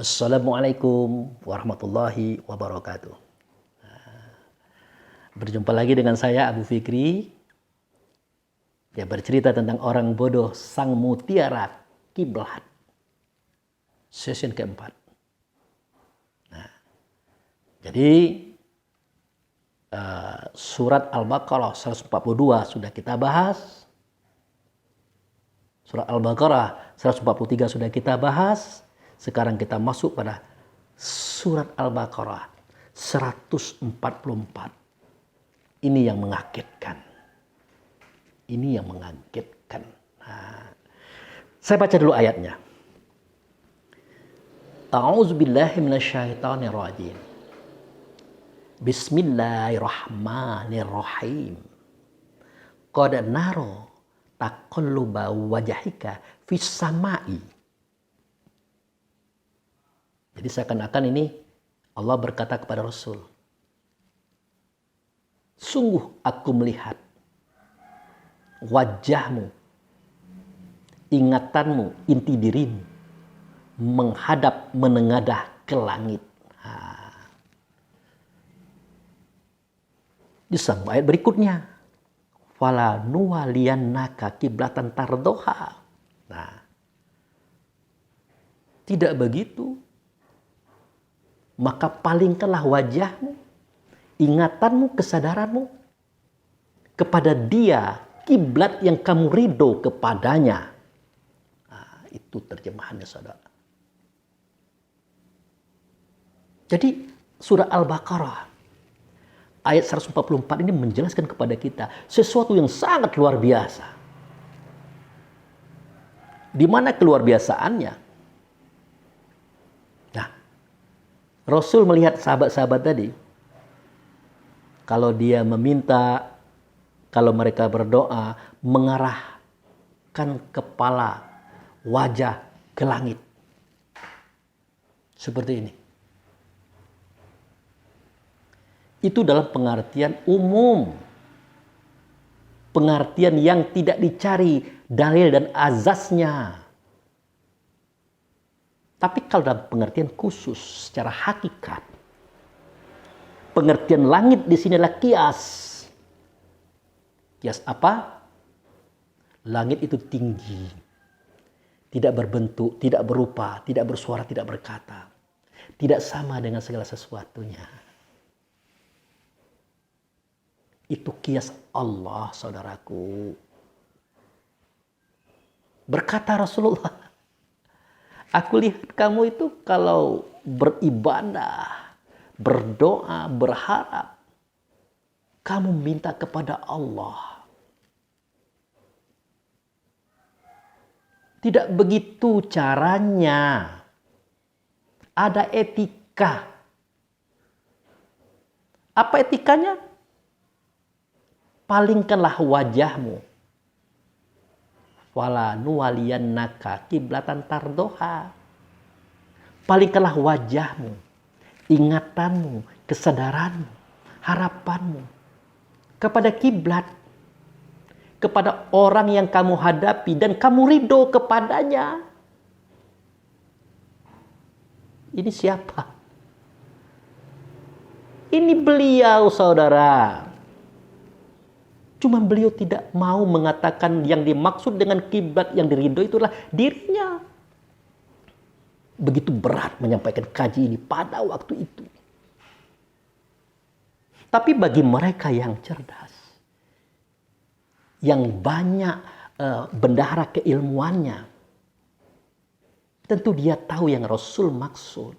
Assalamualaikum warahmatullahi wabarakatuh. Berjumpa lagi dengan saya Abu Fikri. Dia bercerita tentang orang bodoh sang mutiara kiblat. Session keempat. Jadi surat Al-Baqarah 142 sudah kita bahas. Surat Al-Baqarah 143 sudah kita bahas. Sekarang kita masuk pada surat Al-Baqarah 144. Ini yang mengagetkan. Ini yang mengagetkan. Nah, saya baca dulu ayatnya. A'udzubillahi minasyaitonirrajim. Bismillahirrahmanirrahim. Qad naro taqalluba wajhika fis sama'i. Jadi seakan-akan ini Allah berkata kepada Rasul, sungguh aku melihat wajahmu, ingatanmu, inti dirimu menghadap, menengadah ke langit. Disambung ayat berikutnya, fala nuwaliyannaka kiblatan tardoha. Nah, tidak begitu. Maka palingkanlah wajahmu, ingatanmu, kesadaranmu kepada Dia, kiblat yang kamu ridho kepadanya. Nah, itu terjemahannya, saudara. Jadi surah Al-Baqarah ayat 144 ini menjelaskan kepada kita sesuatu yang sangat luar biasa. Di mana keluar biasaannya? Rasul melihat sahabat-sahabat tadi, kalau dia meminta, kalau mereka berdoa, mengarahkan kepala, wajah ke langit. Seperti ini. Itu dalam pengertian umum. Pengertian yang tidak dicari dalil dan azasnya. Tapi kalau dalam pengertian khusus, secara hakikat, pengertian langit di sini adalah kias. Kias apa? Langit itu tinggi, tidak berbentuk, tidak berupa, tidak bersuara, tidak berkata, tidak sama dengan segala sesuatunya. Itu kias Allah, saudaraku. Berkata Rasulullah, aku lihat kamu itu kalau beribadah, berdoa, berharap, kamu minta kepada Allah. Tidak begitu caranya. Ada etika. Apa etikanya? Palingkanlah wajahmu. Wala nuwaliyannaka kiblatan tardoha. Palingkanlah wajahmu, ingatanmu, kesadaranmu, harapanmu kepada kiblat, kepada orang yang kamu hadapi dan kamu ridho kepadanya. Ini siapa? Ini beliau, saudara. Cuma beliau tidak mau mengatakan yang dimaksud dengan kiblat yang diridhoi itulah dirinya. Begitu berat menyampaikan kaji ini pada waktu itu. Tapi bagi mereka yang cerdas, yang banyak bendahara keilmuannya, tentu dia tahu yang Rasul maksud.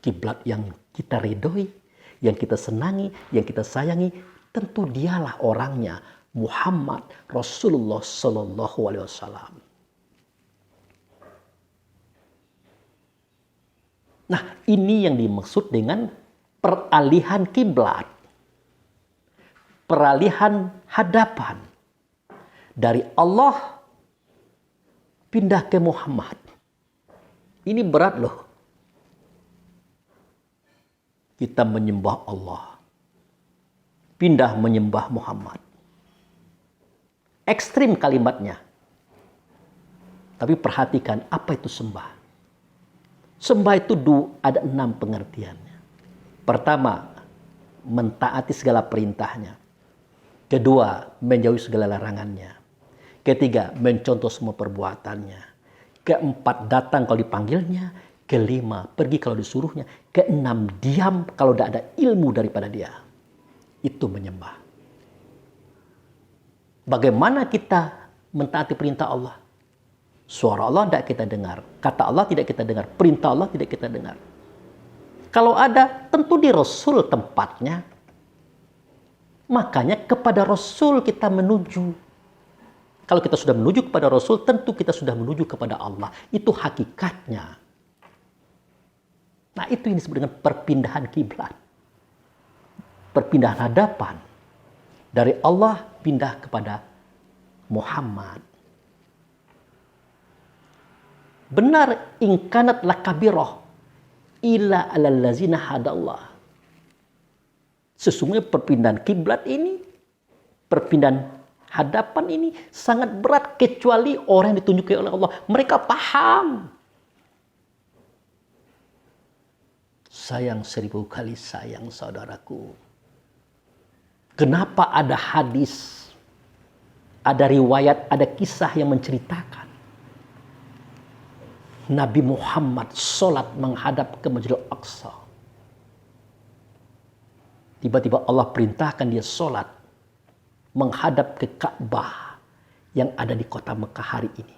Kiblat yang kita ridhoi, yang kita senangi, yang kita sayangi, tentu dialah orangnya, Muhammad Rasulullah Sallallahu Alaihi Wasallam. Nah, ini yang dimaksud dengan peralihan kiblat, peralihan hadapan dari Allah pindah ke Muhammad. Ini berat loh. Kita menyembah Allah, pindah menyembah Muhammad. Ekstrim kalimatnya. Tapi perhatikan apa itu sembah. Sembah itu ada 6 pengertiannya. Pertama, mentaati segala perintahnya. Kedua, menjauhi segala larangannya. Ketiga, mencontoh semua perbuatannya. Keempat, datang kalau dipanggilnya. Kelima, pergi kalau disuruhnya. Keenam, diam kalau tidak ada ilmu daripada dia. Itu menyembah. Bagaimana kita mentaati perintah Allah? Suara Allah tidak kita dengar. Kata Allah tidak kita dengar. Perintah Allah tidak kita dengar. Kalau ada, tentu di Rasul tempatnya. Makanya kepada Rasul kita menuju. Kalau kita sudah menuju kepada Rasul, tentu kita sudah menuju kepada Allah. Itu hakikatnya. Nah, itu yang disebut dengan perpindahan kiblat. Perpindahan hadapan. Dari Allah pindah kepada Muhammad. Benar, ingkanat lakabirah ila alal lazina hadallah. Sesungguhnya perpindahan kiblat ini, perpindahan hadapan ini sangat berat kecuali orang yang ditunjuki oleh Allah. Mereka paham. Sayang 1000 kali sayang saudaraku. Kenapa ada hadis, ada riwayat, ada kisah yang menceritakan Nabi Muhammad sholat menghadap ke Masjidil Aqsa. Tiba-tiba Allah perintahkan dia sholat menghadap ke Ka'bah yang ada di kota Mekah hari ini.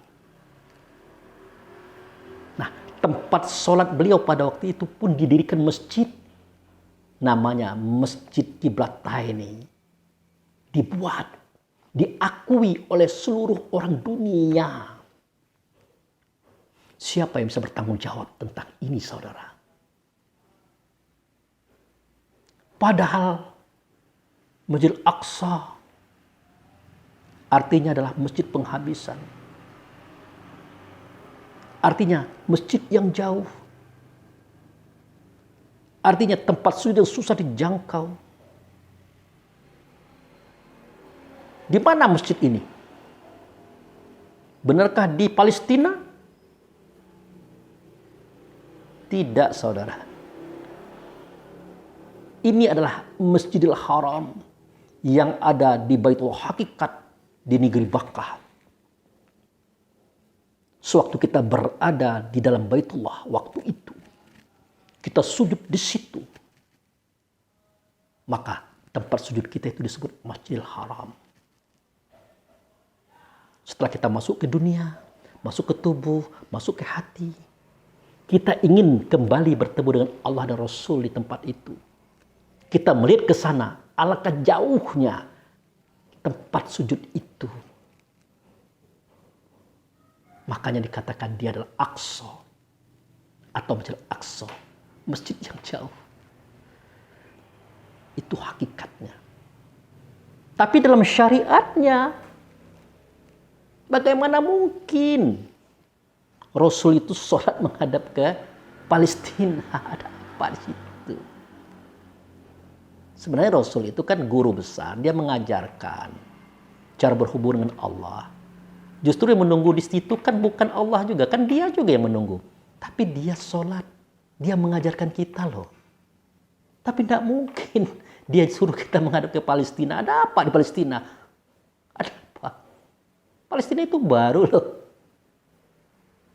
Nah, tempat sholat beliau pada waktu itu pun didirikan masjid. Namanya Masjid Qiblataini. Dibuat, diakui oleh seluruh orang dunia. Siapa yang bisa bertanggung jawab tentang ini, saudara? Padahal Masjid Aqsa artinya adalah masjid penghabisan. Artinya masjid yang jauh. Artinya tempat sujud yang susah dijangkau. Di mana masjid ini? Benarkah di Palestina? Tidak, saudara. Ini adalah Masjidil Haram yang ada di Baitul Hakikat di negeri Makkah. Sewaktu kita berada di dalam Baitullah waktu itu, kita sujud di situ. Maka tempat sujud kita itu disebut Masjidil Haram. Setelah kita masuk ke dunia, masuk ke tubuh, masuk ke hati, kita ingin kembali bertemu dengan Allah dan Rasul di tempat itu. Kita melihat ke sana, alangkah jauhnya tempat sujud itu. Makanya dikatakan dia adalah Aqsa atau Masjid Aqsa, masjid yang jauh. Itu hakikatnya. Tapi dalam syariatnya, bagaimana mungkin Rasul itu sholat menghadap ke Palestina? Ada apa di situ? Sebenarnya Rasul itu kan guru besar. Dia mengajarkan cara berhubungan dengan Allah. Justru yang menunggu di situ kan bukan Allah juga. Kan dia juga yang menunggu. Tapi dia sholat. Dia mengajarkan kita loh. Tapi tidak mungkin dia suruh kita menghadap ke Palestina. Ada apa di Palestina? Ada apa? Palestina itu baru loh.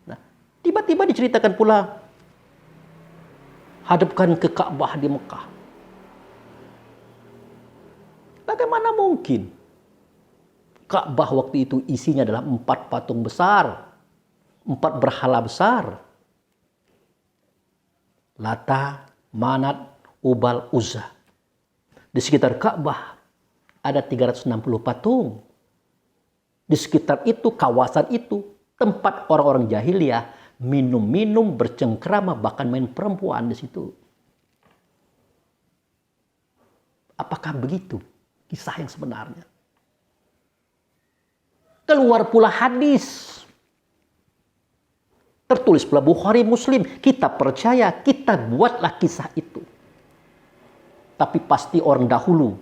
Nah, tiba-tiba diceritakan pula hadapkan ke Ka'bah di Mekah. Bagaimana mungkin? Ka'bah waktu itu isinya adalah 4 patung besar, 4 berhala besar. Lata, Manat, Ubal, Uzza. Di sekitar Ka'bah ada 360 patung. Di sekitar itu, kawasan itu, tempat orang-orang jahiliyah minum-minum, bercengkrama, bahkan main perempuan di situ. Apakah begitu kisah yang sebenarnya? Keluar pula hadis. Tertulis pula Bukhari Muslim. Kita percaya, kita buatlah kisah itu. Tapi pasti orang dahulu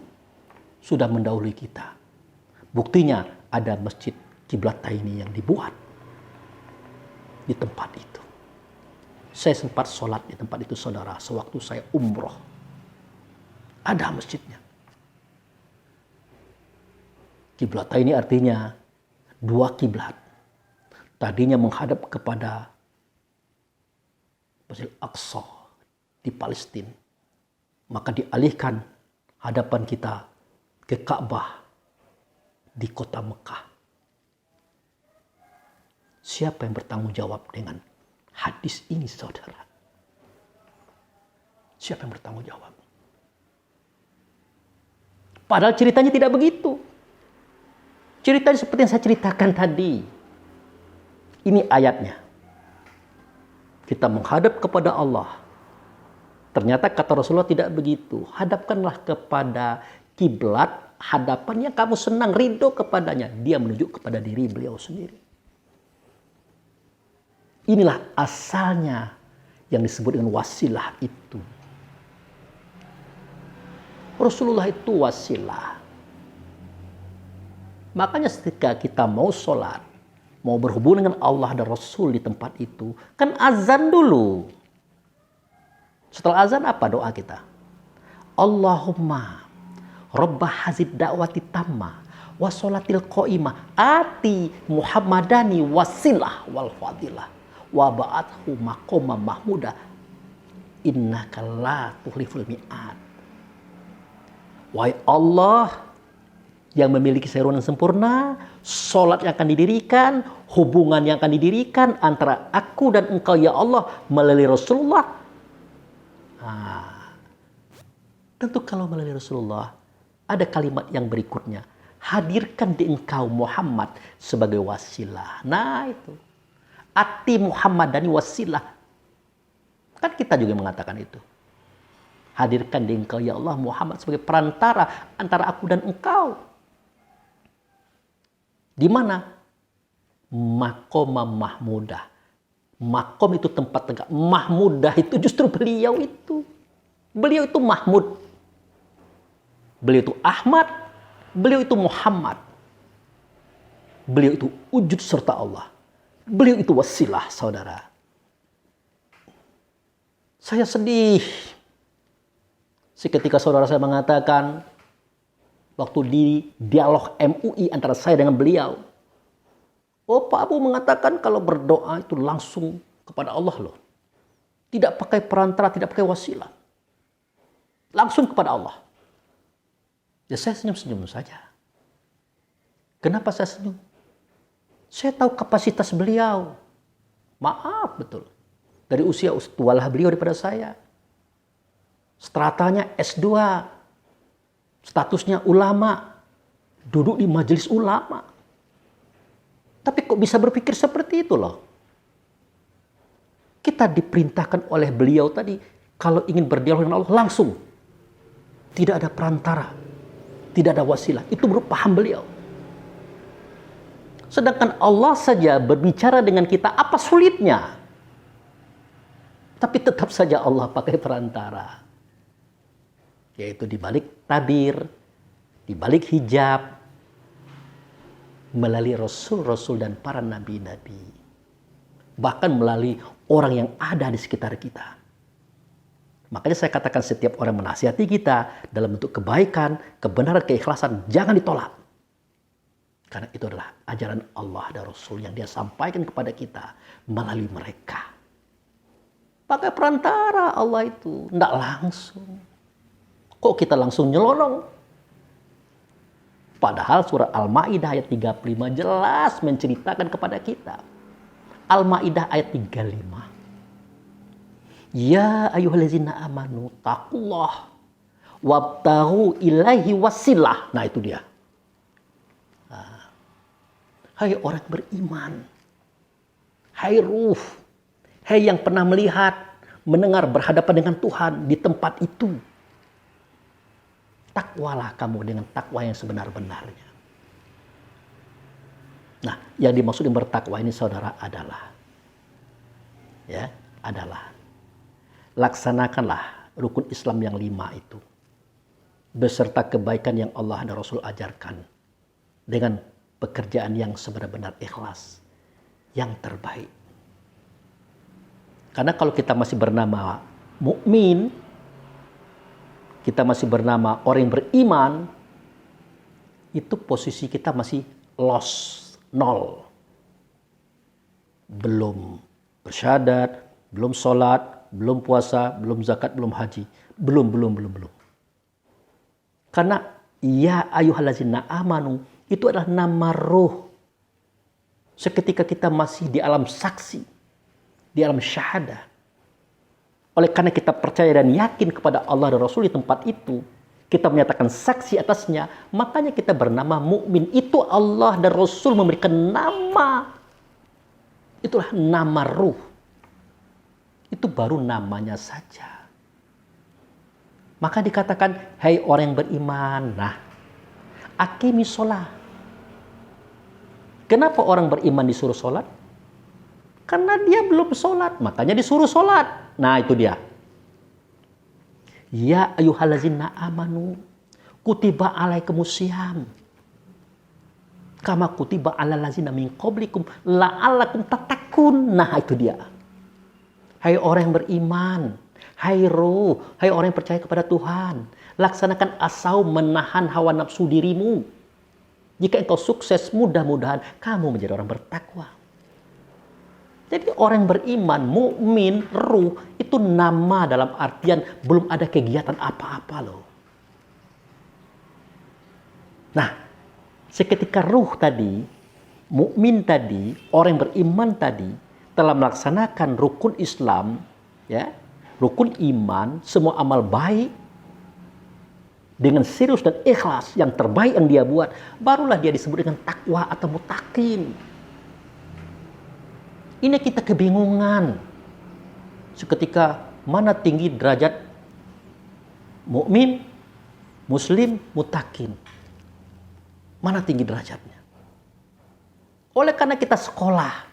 sudah mendahului kita. Buktinya ada Masjid Qiblataini yang dibuat. di tempat itu. Saya sempat sholat di tempat itu, saudara, sewaktu saya umroh. Ada masjidnya. Kiblat ini artinya dua kiblat. Tadinya menghadap kepada Masjid Al-Aqsa di Palestina. Maka dialihkan hadapan kita ke Ka'bah di kota Mekah. Siapa yang bertanggung jawab dengan hadis ini, saudara? Siapa yang bertanggung jawab? Padahal ceritanya tidak begitu. Ceritanya seperti yang saya ceritakan tadi. Ini ayatnya. Kita menghadap kepada Allah. Ternyata kata Rasulullah tidak begitu. Hadapkanlah kepada kiblat, hadapan yang kamu senang, ridho kepadanya. Dia menuju kepada diri beliau sendiri. Inilah asalnya yang disebut dengan wasilah itu. Rasulullah itu wasilah. Makanya ketika kita mau sholat, mau berhubungan dengan Allah dan Rasul di tempat itu, kan azan dulu. Setelah azan apa doa kita? Allahumma rabbah hazid da'wati tamma wa sholatil qaimah ati Muhammadani wasilah wal fadilah wa ba'athu maqama mahmuda innaka la tukhliful mi'ad. Wahai Allah yang memiliki seruan yang sempurna, sholat yang akan didirikan, hubungan yang akan didirikan antara aku dan engkau ya Allah melalui Rasulullah. Tentu kalau melalui Rasulullah ada kalimat yang berikutnya. Hadirkan di engkau Muhammad sebagai wasilah. Nah itu. Ati Muhammadani wasilah. Kan kita juga mengatakan itu. Hadirkan di engkau ya Allah Muhammad sebagai perantara antara aku dan engkau. Di mana? Maqama mahmudah. Makom itu tempat tegak. Mahmudah itu justru beliau itu. Beliau itu Mahmud. Beliau itu Ahmad. Beliau itu Muhammad. Beliau itu wujud serta Allah. Beliau itu wasilah, saudara. Saya sedih. Seketika saudara saya mengatakan, waktu di dialog MUI antara saya dengan beliau. Oh, Pak Abu mengatakan kalau berdoa itu langsung kepada Allah loh. Tidak pakai perantara, tidak pakai wasilah. Langsung kepada Allah. Ya saya senyum-senyum saja. Kenapa saya senyum? Saya tahu kapasitas beliau. Maaf betul. Dari usia tualah beliau daripada saya. Stratanya S2. Statusnya ulama, duduk di majelis ulama. Tapi kok bisa berpikir seperti itu loh? Kita diperintahkan oleh beliau tadi, kalau ingin berdialog dengan Allah langsung. Tidak ada perantara, tidak ada wasilah. Itu menurut paham beliau. Sedangkan Allah saja berbicara dengan kita, apa sulitnya? Tapi tetap saja Allah pakai perantara. Yaitu di balik tabir, di balik hijab, melalui Rasul-Rasul dan para Nabi-Nabi. Bahkan melalui orang yang ada di sekitar kita. Makanya saya katakan setiap orang menasihati kita dalam bentuk kebaikan, kebenaran, keikhlasan, jangan ditolak. Karena itu adalah ajaran Allah dan Rasul yang dia sampaikan kepada kita melalui mereka. Pakai perantara Allah itu, tidak langsung. Kok kita langsung nyelonong? Padahal surah Al-Ma'idah ayat 35 jelas menceritakan kepada kita. Al-Ma'idah ayat 35. Ya ayyuhallazina amanu taqullah wabtaghu ilaihi wasilah. Nah itu dia. Hai orang beriman. Hai ruh. Hai yang pernah melihat, mendengar, berhadapan dengan Tuhan di tempat itu. Takwalah kamu dengan takwa yang sebenar-benarnya. Nah, yang dimaksud dengan bertakwa ini saudara adalah laksanakanlah rukun Islam yang 5 itu beserta kebaikan yang Allah dan Rasul ajarkan dengan pekerjaan yang sebenar-benar ikhlas, yang terbaik. Karena kalau kita masih bernama mukmin, kita masih bernama orang yang beriman, itu posisi kita masih lost, nol. Belum bersyahadat, belum sholat, belum puasa, belum zakat, belum haji. Belum. Karena ya ayyuhallazina amanu itu adalah nama ruh. Seketika kita masih di alam saksi, di alam syahadah. Oleh karena kita percaya dan yakin kepada Allah dan Rasul di tempat itu, kita menyatakan saksi atasnya, makanya kita bernama mukmin. Itu Allah dan Rasul memberikan nama. Itulah nama ruh. Itu baru namanya saja. Maka dikatakan, hai orang yang beriman. Nah, aqimi sholat. Kenapa orang beriman disuruh sholat? Karena dia belum sholat, makanya disuruh sholat. Nah, itu dia. Ya ayyuhallazina amanu kutiba alaikumusiyam kama kutiba alal ladzina min qablikum la'allakum tattaqun. Nah, itu dia. Hai orang yang beriman, hai ruh, hai orang yang percaya kepada Tuhan, laksanakan as-saum, menahan hawa nafsu dirimu. Jika engkau sukses, mudah-mudahan kamu menjadi orang bertakwa. Jadi orang yang beriman, mukmin, ruh, itu nama dalam artian belum ada kegiatan apa-apa loh. Nah, seketika ruh tadi, mukmin tadi, orang yang beriman tadi telah melaksanakan rukun Islam, ya, rukun iman, semua amal baik dengan serius dan ikhlas yang terbaik yang dia buat, barulah dia disebut dengan takwa atau muttaqin. Ini kita kebingungan. Seketika mana tinggi derajat mukmin, muslim, muttaqin? Mana tinggi derajatnya? Oleh karena kita sekolah,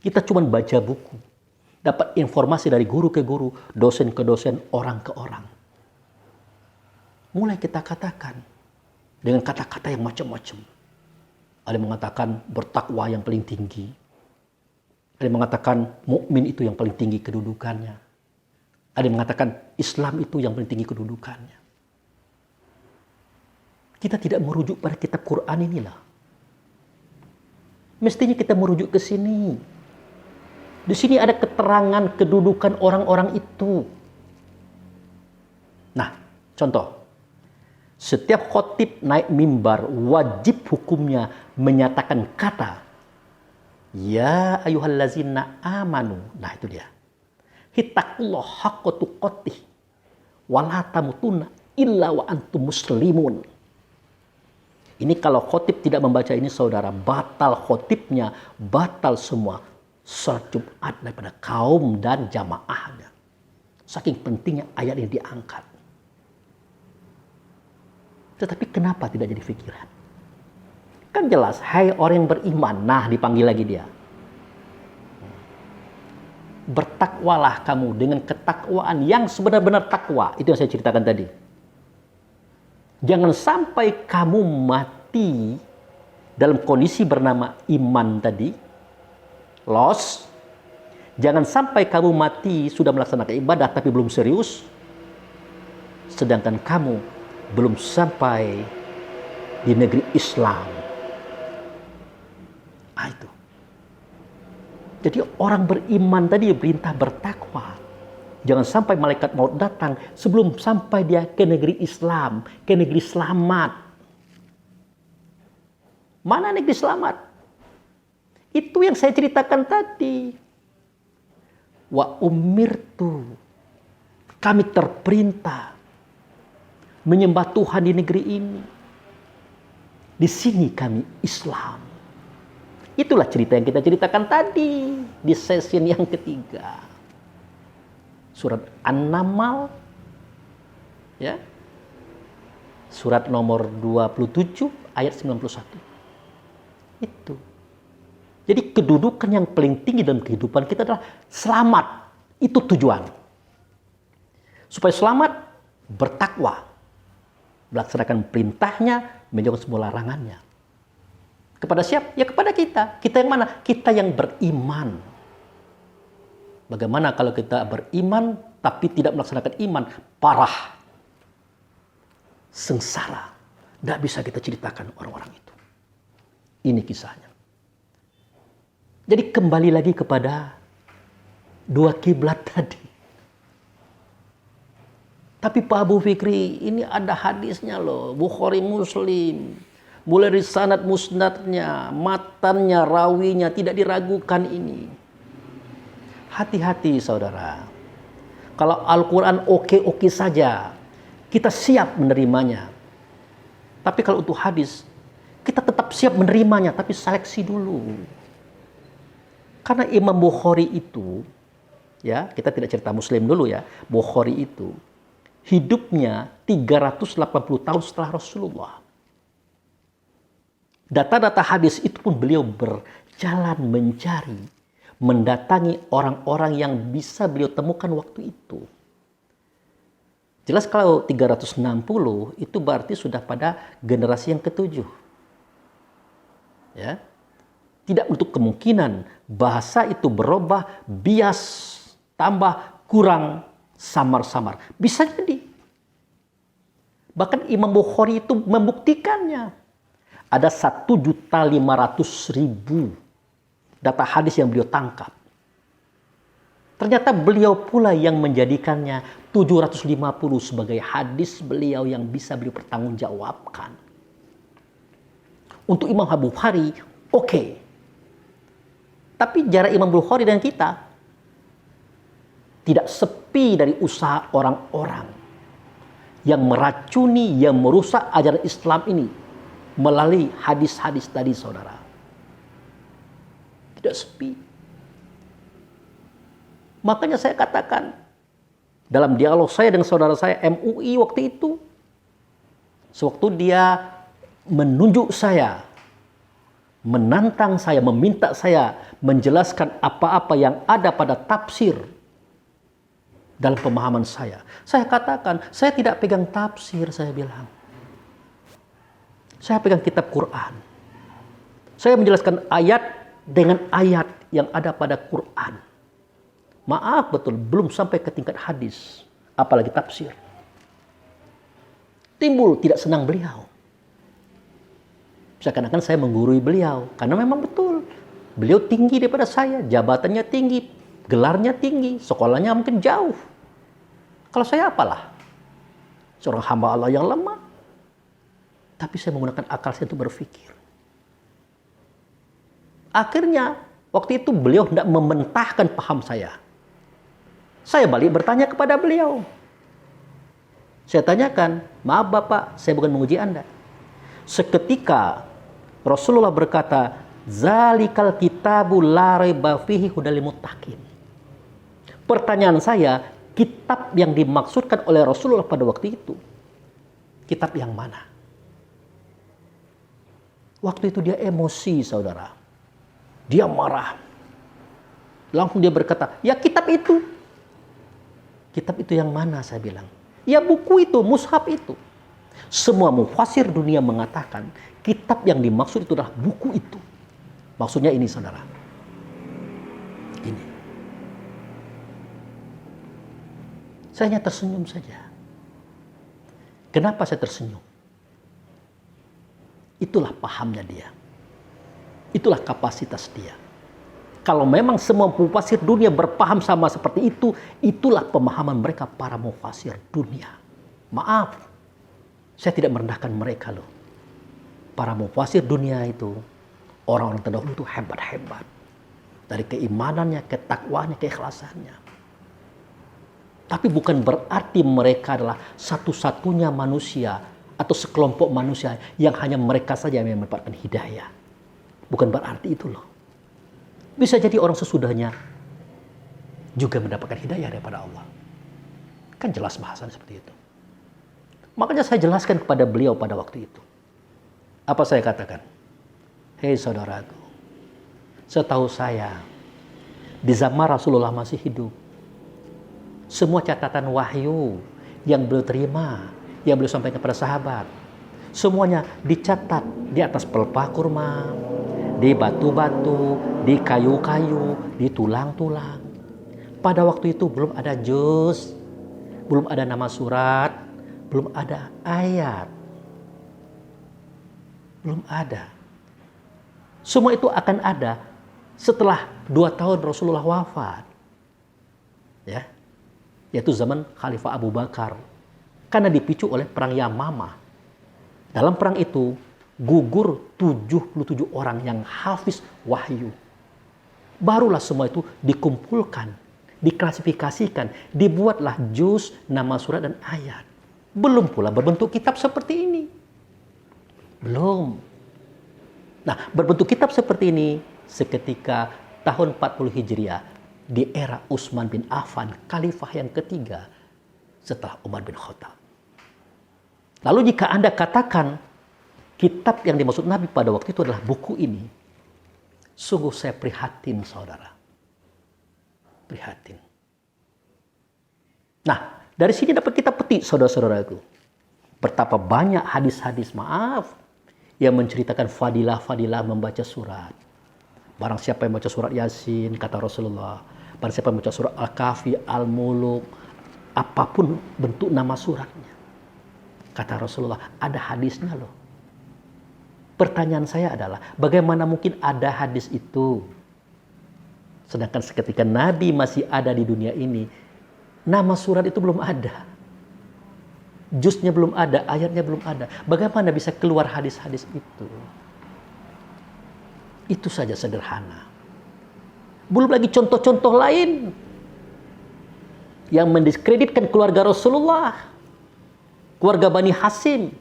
kita cuma baca buku, dapat informasi dari guru ke guru, dosen ke dosen, orang ke orang. Mulai kita katakan dengan kata-kata yang macam-macam. Ada yang mengatakan bertakwa yang paling tinggi. Ada yang mengatakan mukmin itu yang paling tinggi kedudukannya. Ada yang mengatakan Islam itu yang paling tinggi kedudukannya. Kita tidak merujuk pada kitab Quran inilah. Mestinya kita merujuk ke sini. Di sini ada keterangan kedudukan orang-orang itu. Nah, contoh. Setiap khotib naik mimbar wajib hukumnya menyatakan kata ya ayyuhallazina amanu. Nah, itu dia. Hittaqullaha haqqa tuqatih wa la tamutunna illa wa antum muslimun. Ini kalau khotib tidak membaca ini, saudara, batal khotibnya, batal semua salat Jumat daripada kaum dan jamaahnya. Saking pentingnya ayat yang diangkat. Tetapi kenapa tidak jadi pikiran? Kan jelas, hai orang yang beriman. Nah, dipanggil lagi dia. Bertakwalah kamu dengan ketakwaan yang sebenar-benar takwa. Itu yang saya ceritakan tadi. Jangan sampai kamu mati dalam kondisi bernama iman tadi. Lost. Jangan sampai kamu mati sudah melaksanakan ibadah tapi belum serius. Sedangkan kamu belum sampai di negeri Islam. Ah, itu. Jadi orang beriman tadi perintah bertakwa. Jangan sampai malaikat maut datang sebelum sampai dia ke negeri Islam, ke negeri selamat. Mana negeri selamat? Itu yang saya ceritakan tadi. Wa umirtu. Kami terperintah menyembah Tuhan di negeri ini. Di sini kami Islam. Itulah cerita yang kita ceritakan tadi di sesi yang ketiga. Surat An-Naml, ya. Surat nomor 27 ayat 91. Itu. Jadi kedudukan yang paling tinggi dalam kehidupan kita adalah selamat. Itu tujuan. Supaya selamat, bertakwa. Melaksanakan perintahnya, menjauhkan semua larangannya. Kepada siapa? Ya kepada kita. Kita yang mana? Kita yang beriman. Bagaimana kalau kita beriman tapi tidak melaksanakan iman? Parah. Sengsara. Tidak bisa kita ceritakan orang-orang itu. Ini kisahnya. Jadi kembali lagi kepada dua kiblat tadi. Tapi Pak Abu Fikri, ini ada hadisnya loh. Bukhari Muslim. Mulai dari sanad musnadnya, matannya, rawinya, tidak diragukan ini. Hati-hati saudara. Kalau Al-Quran oke-oke saja, kita siap menerimanya. Tapi kalau untuk hadis, kita tetap siap menerimanya, tapi seleksi dulu. Karena Imam Bukhari itu, ya kita tidak cerita Muslim dulu ya, Bukhari itu hidupnya 380 tahun setelah Rasulullah. Data-data hadis itu pun beliau berjalan mencari, mendatangi orang-orang yang bisa beliau temukan waktu itu. Jelas kalau 360 itu berarti sudah pada generasi yang ketujuh. Ya. Tidak untuk kemungkinan bahasa itu berubah, bias, tambah, kurang, samar-samar. Bisa jadi. Bahkan Imam Bukhari itu membuktikannya. Ada 1.500.000 data hadis yang beliau tangkap. Ternyata beliau pula yang menjadikannya 750 sebagai hadis beliau yang bisa beliau pertanggungjawabkan. Untuk Imam Abu Bukhari, oke. Tapi jarak Imam Bukhari dan kita tidak sepi dari usaha orang-orang yang meracuni, yang merusak ajaran Islam ini melalui hadis-hadis tadi, saudara. Tidak sepi. Makanya saya katakan, dalam dialog saya dengan saudara saya MUI waktu itu, sewaktu dia menunjuk saya, menantang saya, meminta saya menjelaskan apa-apa yang ada pada tafsir dalam pemahaman saya. Saya katakan, saya tidak pegang tafsir, saya bilang. Saya pegang kitab Quran. Saya menjelaskan ayat dengan ayat yang ada pada Quran. Maaf betul, belum sampai ke tingkat hadis, apalagi tafsir. Timbul tidak senang beliau. Seakan-akan saya menggurui beliau, karena memang betul. Beliau tinggi daripada saya, jabatannya tinggi, gelarnya tinggi, sekolahnya mungkin jauh. Kalau saya apalah? Seorang hamba Allah yang lemah. Tapi saya menggunakan akal saya untuk berpikir. Akhirnya, waktu itu beliau hendak mementahkan paham saya. Saya balik bertanya kepada beliau. Saya tanyakan, maaf Bapak, saya bukan menguji Anda. Seketika Rasulullah berkata, Zalikal kitabu la raiba fihi hudal lil muttaqin. Pertanyaan saya, kitab yang dimaksudkan oleh Rasulullah pada waktu itu, kitab yang mana? Waktu itu dia emosi, saudara. Dia marah. Langsung dia berkata, ya kitab itu. Kitab itu yang mana, saya bilang. Ya buku itu, mushaf itu. Semua mufasir dunia mengatakan, kitab yang dimaksud itu adalah buku itu. Maksudnya ini, saudara. Ini. Saya hanya tersenyum saja. Kenapa saya tersenyum? Itulah pahamnya dia. Itulah kapasitas dia. Kalau memang semua mufasir dunia berpaham sama seperti itu, itulah pemahaman mereka para mufasir dunia. Maaf, saya tidak merendahkan mereka loh. Para mufasir dunia itu, orang-orang terdahulu itu hebat-hebat. Dari keimanannya, ketakwanya, keikhlasannya. Tapi bukan berarti mereka adalah satu-satunya manusia atau sekelompok manusia yang hanya mereka saja yang mendapatkan hidayah. Bukan berarti itu loh. Bisa jadi orang sesudahnya juga mendapatkan hidayah daripada Allah. Kan jelas bahasanya seperti itu. Makanya saya jelaskan kepada beliau pada waktu itu. Apa saya katakan? Hei saudaraku, setahu saya, di zaman Rasulullah masih hidup, semua catatan wahyu yang beliau terima, yang beliau sampaikan kepada sahabat, semuanya dicatat di atas pelepah kurma, di batu-batu, di kayu-kayu, di tulang-tulang. Pada waktu itu belum ada juz, belum ada nama surat, belum ada ayat. Belum ada. Semua itu akan ada setelah 2 tahun Rasulullah wafat. Ya. Yaitu zaman Khalifah Abu Bakar. Karena dipicu oleh perang Yamamah. Dalam perang itu gugur 77 orang yang hafiz wahyu. Barulah semua itu dikumpulkan, diklasifikasikan, dibuatlah juz, nama surat dan ayat. Belum pula berbentuk kitab seperti ini. Belum. Nah, berbentuk kitab seperti ini seketika tahun 40 Hijriah di era Utsman bin Affan, khalifah yang ketiga setelah Umar bin Khattab. Lalu jika Anda katakan kitab yang dimaksud Nabi pada waktu itu adalah buku ini, sungguh saya prihatin, saudara. Prihatin. Nah, dari sini dapat kita petik, saudara-saudaraku. Betapa banyak hadis-hadis, yang menceritakan fadilah-fadilah membaca surat. Barang siapa yang membaca surat Yasin, kata Rasulullah. Barang siapa yang membaca surat Al-Kahfi, Al-Muluk, apapun bentuk nama suratnya. Kata Rasulullah, ada hadisnya loh. Pertanyaan saya adalah, bagaimana mungkin ada hadis itu? Sedangkan seketika Nabi masih ada di dunia ini, nama surat itu belum ada. Juznya belum ada, ayatnya belum ada. Bagaimana bisa keluar hadis-hadis itu? Itu saja sederhana. Belum lagi contoh-contoh lain yang mendiskreditkan keluarga Rasulullah, keluarga Bani Hasyim,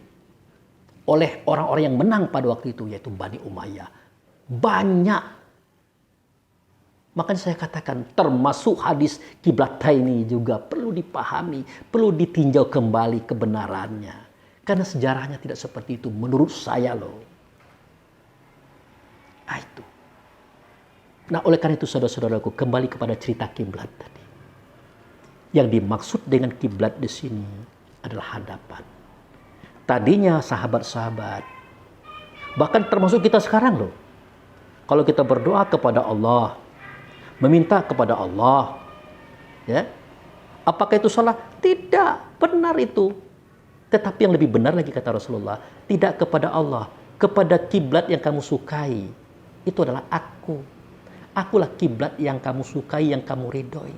oleh orang-orang yang menang pada waktu itu, yaitu Bani Umayyah. Banyak. Makanya saya katakan, termasuk hadis Qiblataini juga perlu dipahami, perlu ditinjau kembali kebenarannya. Karena sejarahnya tidak seperti itu, menurut saya loh. Nah itu. Nah oleh karena itu saudara-saudaraku, kembali kepada cerita kiblat tadi. Yang dimaksud dengan kiblat di sini adalah hadapan. Tadinya sahabat-sahabat, bahkan termasuk kita sekarang loh. Kalau kita berdoa kepada Allah, meminta kepada Allah, ya, apakah itu salah? Tidak, benar itu. Tetapi yang lebih benar lagi kata Rasulullah, tidak kepada Allah, kepada kiblat yang kamu sukai. Itu adalah aku. Akulah kiblat yang kamu sukai, yang kamu ridhoi.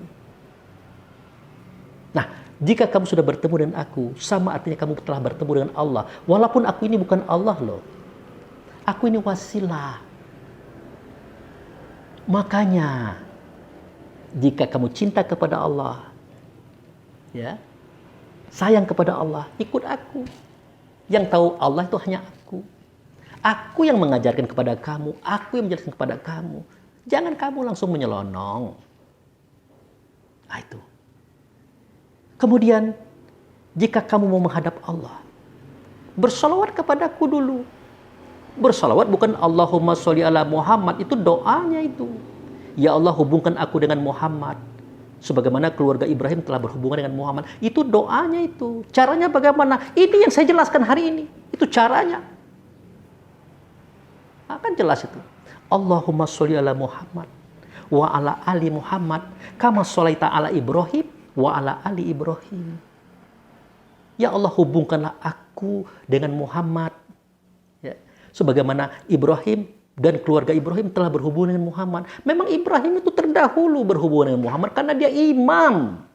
Nah, jika kamu sudah bertemu dengan aku, sama artinya kamu telah bertemu dengan Allah. Walaupun aku ini bukan Allah loh. Aku ini wasilah. Makanya, jika kamu cinta kepada Allah, ya, sayang kepada Allah, ikut aku. Yang tahu Allah itu hanya aku. Aku yang mengajarkan kepada kamu, aku yang menjelaskan kepada kamu. Jangan kamu langsung menyelonong. Nah itu. Kemudian, jika kamu mau menghadap Allah, bersalawat kepadaku dulu. Bersalawat bukan Allahumma sholli ala Muhammad, itu doanya itu. Ya Allah, hubungkan aku dengan Muhammad. Sebagaimana keluarga Ibrahim telah berhubungan dengan Muhammad. Itu doanya itu. Caranya bagaimana? Ini yang saya jelaskan hari ini. Itu caranya. Akan jelas itu. Allahumma sholli ala Muhammad wa ala ali Muhammad kama sholaita ala Ibrahim wa ala ali Ibrahim. Ya Allah, hubungkanlah aku dengan Muhammad, ya, sebagaimana Ibrahim dan keluarga Ibrahim telah berhubungan dengan Muhammad. Memang Ibrahim itu terdahulu berhubungan dengan Muhammad karena dia imam.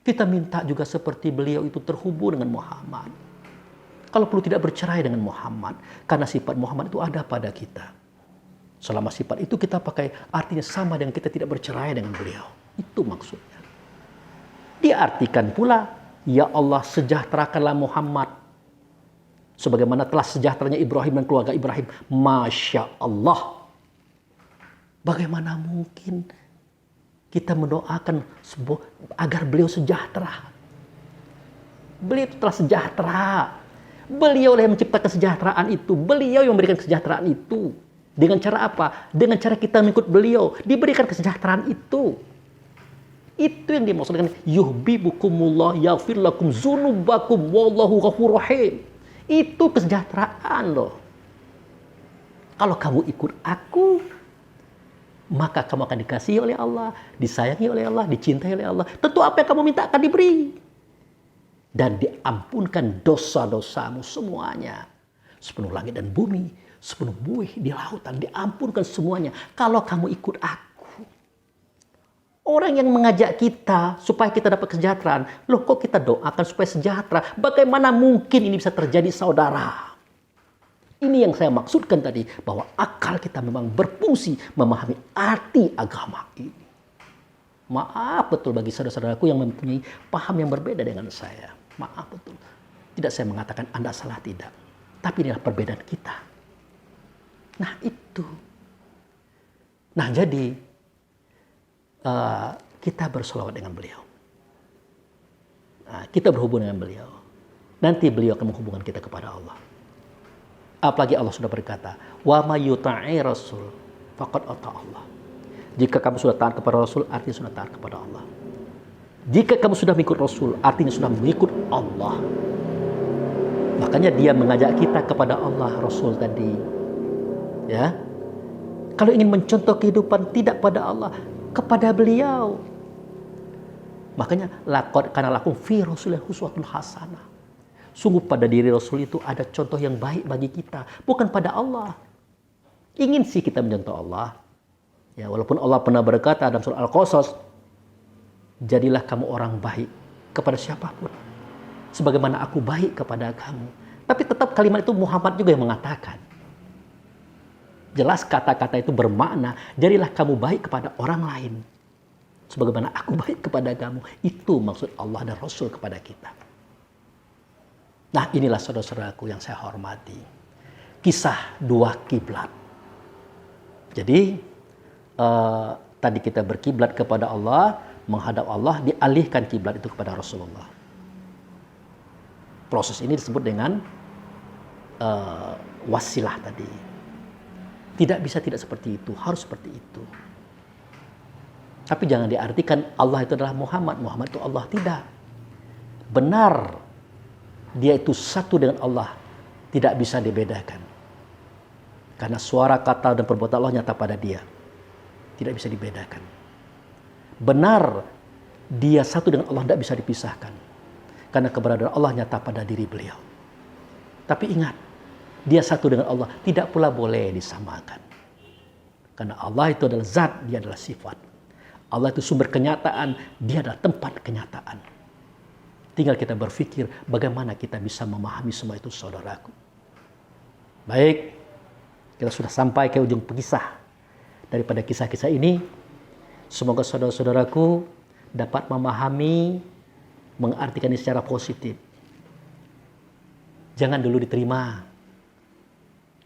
Kita minta juga seperti beliau itu terhubung dengan Muhammad. Kalau perlu tidak bercerai dengan Muhammad, karena sifat Muhammad itu ada pada kita. Selama sifat itu kita pakai, artinya sama dengan kita tidak bercerai dengan beliau. Itu maksudnya. Diartikan pula, ya Allah, sejahterakanlah Muhammad sebagaimana telah sejahteranya Ibrahim dan keluarga Ibrahim. Masya Allah. Bagaimana mungkin kita mendoakan agar beliau sejahtera? Beliau itu telah sejahtera. Beliau yang menciptakan kesejahteraan itu. Beliau yang memberikan kesejahteraan itu. Dengan cara apa? Dengan cara kita mengikut beliau. Diberikan kesejahteraan itu. Itu yang dimaksudkan yuhibbukumullah yaghfir lakum dzunubakum wallahu ghafurur rahim. Itu kesejahteraan loh. Kalau kamu ikut aku, maka kamu akan dikasihi oleh Allah, disayangi oleh Allah, dicintai oleh Allah. Tentu apa yang kamu minta akan diberi. Dan diampunkan dosa-dosamu semuanya. Sepenuh langit dan bumi, sepenuh buih di lautan, diampunkan semuanya. Kalau kamu ikut aku. Orang yang mengajak kita supaya kita dapat kesejahteraan. Loh kok kita doakan supaya sejahtera? Bagaimana mungkin ini bisa terjadi saudara? Ini yang saya maksudkan tadi. Bahwa akal kita memang berfungsi memahami arti agama ini. Maaf betul bagi saudara-saudaraku yang mempunyai paham yang berbeda dengan saya. Maaf betul. Tidak saya mengatakan Anda salah, tidak. Tapi inilah perbedaan kita. Nah itu. Nah jadi kita berselawat dengan beliau. Nah, kita berhubung dengan beliau. Nanti beliau akan menghubungkan kita kepada Allah. Apalagi Allah sudah berkata, wa may yuta'i rasul faqad ata Allah. Jika kamu sudah taat kepada Rasul, artinya sudah taat kepada Allah. Jika kamu sudah mengikut Rasul, artinya sudah mengikut Allah. Makanya dia mengajak kita kepada Allah, Rasul tadi. Ya. Kalau ingin mencontoh kehidupan tidak pada Allah, kepada beliau. Makanya laqad kana lakum fi Rasulillah uswatun hasanah. Sungguh pada diri Rasul itu ada contoh yang baik bagi kita, bukan pada Allah. Ingin sih kita mencontoh Allah. Ya, walaupun Allah pernah berkata dalam surah Al-Qasas, jadilah kamu orang baik kepada siapapun, sebagaimana aku baik kepada kamu. Tapi tetap kalimat itu Muhammad juga yang mengatakan. Jelas kata-kata itu bermakna, jadilah kamu baik kepada orang lain, sebagaimana aku baik kepada kamu. Itu maksud Allah dan Rasul kepada kita. Nah inilah saudara-saudaraku yang saya hormati. Kisah dua kiblat. Jadi tadi kita berkiblat kepada Allah, menghadap Allah, dialihkan kiblat itu kepada Rasulullah. Proses ini disebut dengan wasilah tadi. Tidak bisa tidak seperti itu, harus seperti itu. Tapi jangan diartikan Allah itu adalah Muhammad, Muhammad itu Allah, tidak. Benar, dia itu satu dengan Allah, tidak bisa dibedakan. Karena suara, kata, dan perbuatan Allah nyata pada dia. Tidak bisa dibedakan. Benar, dia satu dengan Allah, tidak bisa dipisahkan. Karena keberadaan Allah nyata pada diri beliau. Tapi ingat, dia satu dengan Allah, tidak pula boleh disamakan. Karena Allah itu adalah zat, dia adalah sifat. Allah itu sumber kenyataan, dia adalah tempat kenyataan. Tinggal kita berpikir bagaimana kita bisa memahami semua itu, saudaraku. Baik, kita sudah sampai ke ujung kisah. Daripada kisah-kisah ini, semoga saudara-saudaraku dapat memahami, mengartikan ini secara positif. Jangan dulu diterima.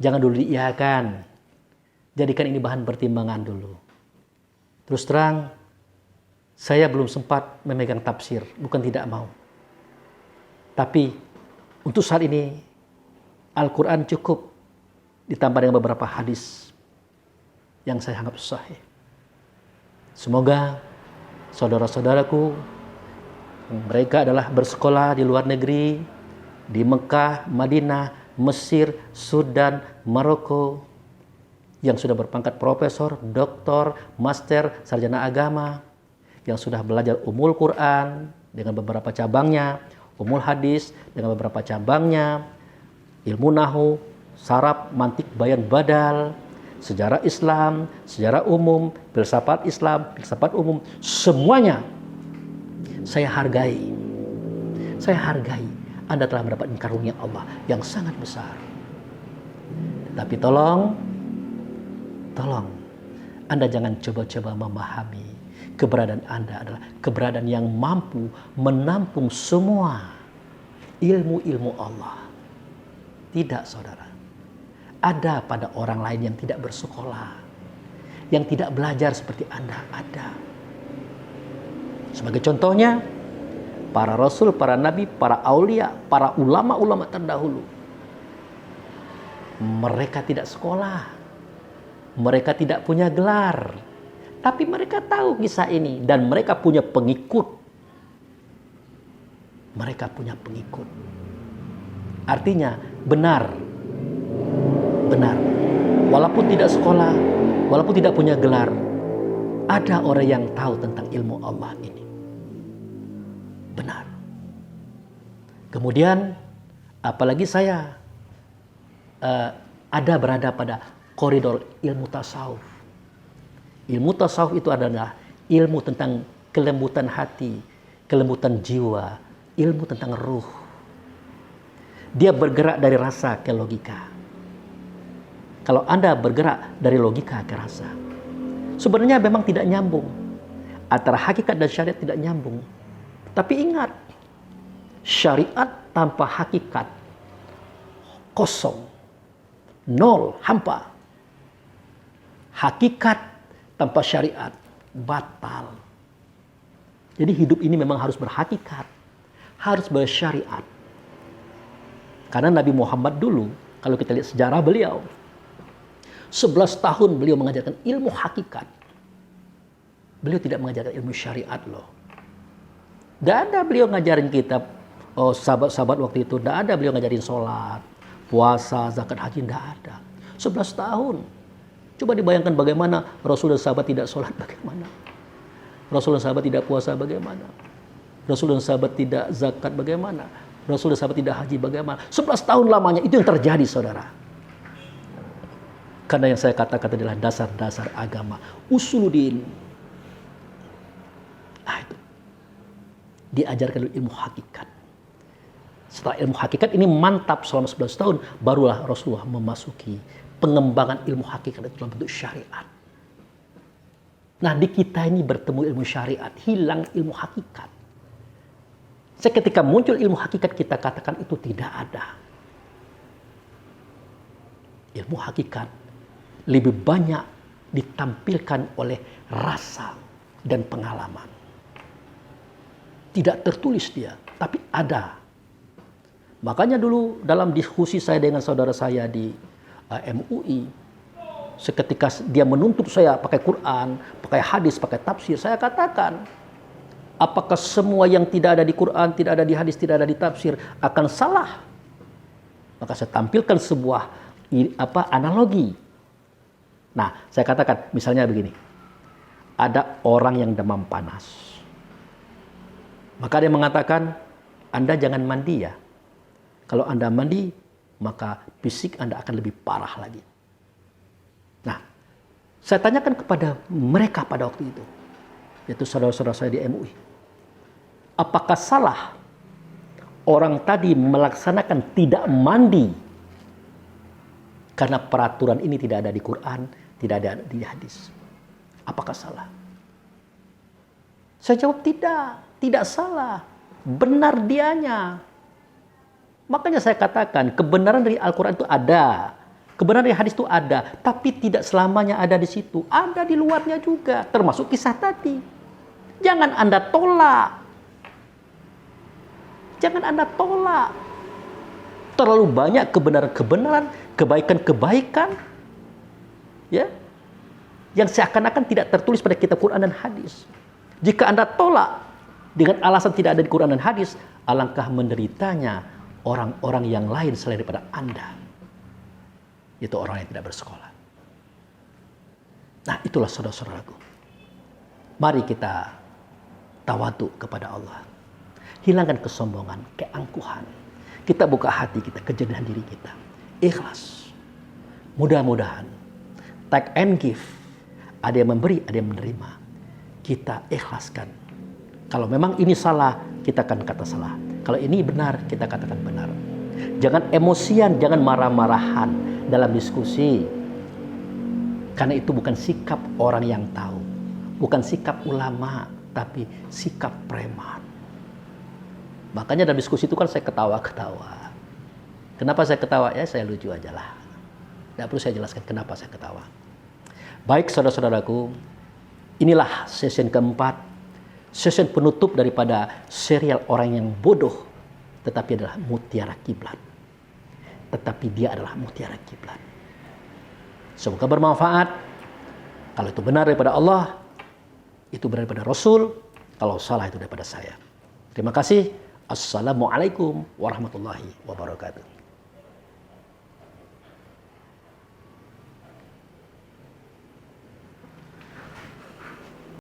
Jangan dulu diiyakan. Jadikan ini bahan pertimbangan dulu. Terus terang, saya belum sempat memegang tafsir, bukan tidak mau. Tapi untuk saat ini, Al-Quran cukup ditambah dengan beberapa hadis yang saya anggap sahih. Semoga saudara-saudaraku, mereka adalah bersekolah di luar negeri, di Mekah, Madinah, Mesir, Sudan, Maroko, yang sudah berpangkat profesor, doktor, master, sarjana agama, yang sudah belajar umul Quran dengan beberapa cabangnya, umul hadis dengan beberapa cabangnya, ilmu nahu, saraf, mantik, bayan, badal, sejarah Islam, sejarah umum, filsafat Islam, filsafat umum, semuanya saya hargai. Saya hargai. Anda telah mendapatkan karunia Allah yang sangat besar. Tapi tolong, Anda jangan coba-coba memahami keberadaan Anda adalah keberadaan yang mampu menampung semua ilmu-ilmu Allah. Tidak, saudara. Ada pada orang lain yang tidak bersekolah, yang tidak belajar seperti Anda, ada. Sebagai contohnya, para rasul, para nabi, para aulia, para ulama-ulama terdahulu. Mereka tidak sekolah. Mereka tidak punya gelar. Tapi mereka tahu kisah ini. Dan mereka punya pengikut. Mereka punya pengikut. Artinya benar. Benar. Walaupun tidak sekolah, walaupun tidak punya gelar, ada orang yang tahu tentang ilmu Allah ini. Benar. Kemudian apalagi saya berada pada koridor ilmu tasawuf. Ilmu tasawuf itu adalah ilmu tentang kelembutan hati, kelembutan jiwa, ilmu tentang ruh. Dia bergerak dari rasa ke logika. Kalau Anda bergerak dari logika ke rasa, sebenarnya memang tidak nyambung. Antara hakikat dan syariat tidak nyambung. Tapi ingat, syariat tanpa hakikat kosong, nol, hampa. Hakikat tanpa syariat batal. Jadi hidup ini memang harus berhakikat, harus bersyariat. Karena Nabi Muhammad dulu, kalau kita lihat sejarah beliau, 11 tahun beliau mengajarkan ilmu hakikat. Beliau tidak mengajarkan ilmu syariat loh. Tidak ada beliau ngajarin kita, sahabat-sahabat waktu itu, tidak ada beliau ngajarin sholat, puasa, zakat, haji, tidak ada. 11 tahun. Coba dibayangkan bagaimana Rasul dan sahabat tidak sholat, bagaimana. Rasul dan sahabat tidak puasa, bagaimana. Rasul dan sahabat tidak zakat, bagaimana. Rasul dan sahabat tidak haji, bagaimana. 11 tahun lamanya, itu yang terjadi, saudara. Karena yang saya katakan adalah dasar-dasar agama. Usuluddin. Nah, itu. Diajarkan ilmu hakikat. Setelah ilmu hakikat ini mantap selama 11 tahun, barulah Rasulullah memasuki pengembangan ilmu hakikat dalam bentuk syariat. Nah, di kita ini bertemu ilmu syariat, hilang ilmu hakikat. Ketika muncul ilmu hakikat, kita katakan itu tidak ada. Ilmu hakikat lebih banyak ditampilkan oleh rasa dan pengalaman. Tidak tertulis dia, tapi ada. Makanya dulu dalam diskusi saya dengan saudara saya di MUI, seketika dia menuntut saya pakai Quran, pakai hadis, pakai tafsir, saya katakan, apakah semua yang tidak ada di Quran, tidak ada di hadis, tidak ada di tafsir akan salah? Maka saya tampilkan sebuah analogi. Nah, saya katakan misalnya begini. Ada orang yang demam panas. Maka dia mengatakan, Anda jangan mandi ya. Kalau Anda mandi, maka fisik Anda akan lebih parah lagi. Nah, saya tanyakan kepada mereka pada waktu itu, yaitu saudara-saudara saya di MUI. Apakah salah orang tadi melaksanakan tidak mandi karena peraturan ini tidak ada di Quran, tidak ada di hadis? Apakah salah? Saya jawab tidak salah. Benar dianya. Makanya saya katakan kebenaran dari Al-Quran itu ada. Kebenaran dari hadis itu ada. Tapi tidak selamanya ada di situ. Ada di luarnya juga. Termasuk kisah tadi. Jangan Anda tolak. Jangan Anda tolak. Terlalu banyak kebenaran-kebenaran, kebaikan-kebaikan, ya, yang seakan-akan tidak tertulis pada kitab Quran dan hadis. Jika Anda tolak dengan alasan tidak ada di Quran dan hadis, alangkah menderitanya orang-orang yang lain selain daripada Anda. Itu orang yang tidak bersekolah. Nah, itulah saudara-saudaraku. Mari kita tawadhu kepada Allah. Hilangkan kesombongan, keangkuhan. Kita buka hati kita, kejadian diri kita. Ikhlas. Mudah-mudahan take and give. Ada yang memberi, ada yang menerima. Kita ikhlaskan. Kalau memang ini salah, kita akan kata salah. Kalau ini benar, kita katakan benar. Jangan emosian, jangan marah-marahan dalam diskusi. Karena itu bukan sikap orang yang tahu. Bukan sikap ulama, tapi sikap preman. Makanya dalam diskusi itu kan saya ketawa-ketawa. Kenapa saya ketawa? Ya saya lucu aja lah. Tidak perlu saya jelaskan kenapa saya ketawa. Baik saudara-saudaraku, inilah sesi keempat, sesi penutup daripada serial orang yang bodoh, tetapi adalah mutiara kiblat. Tetapi dia adalah mutiara kiblat. Semoga bermanfaat. Kalau itu benar daripada Allah, itu benar daripada Rasul. Kalau salah itu daripada saya. Terima kasih. Assalamualaikum warahmatullahi wabarakatuh.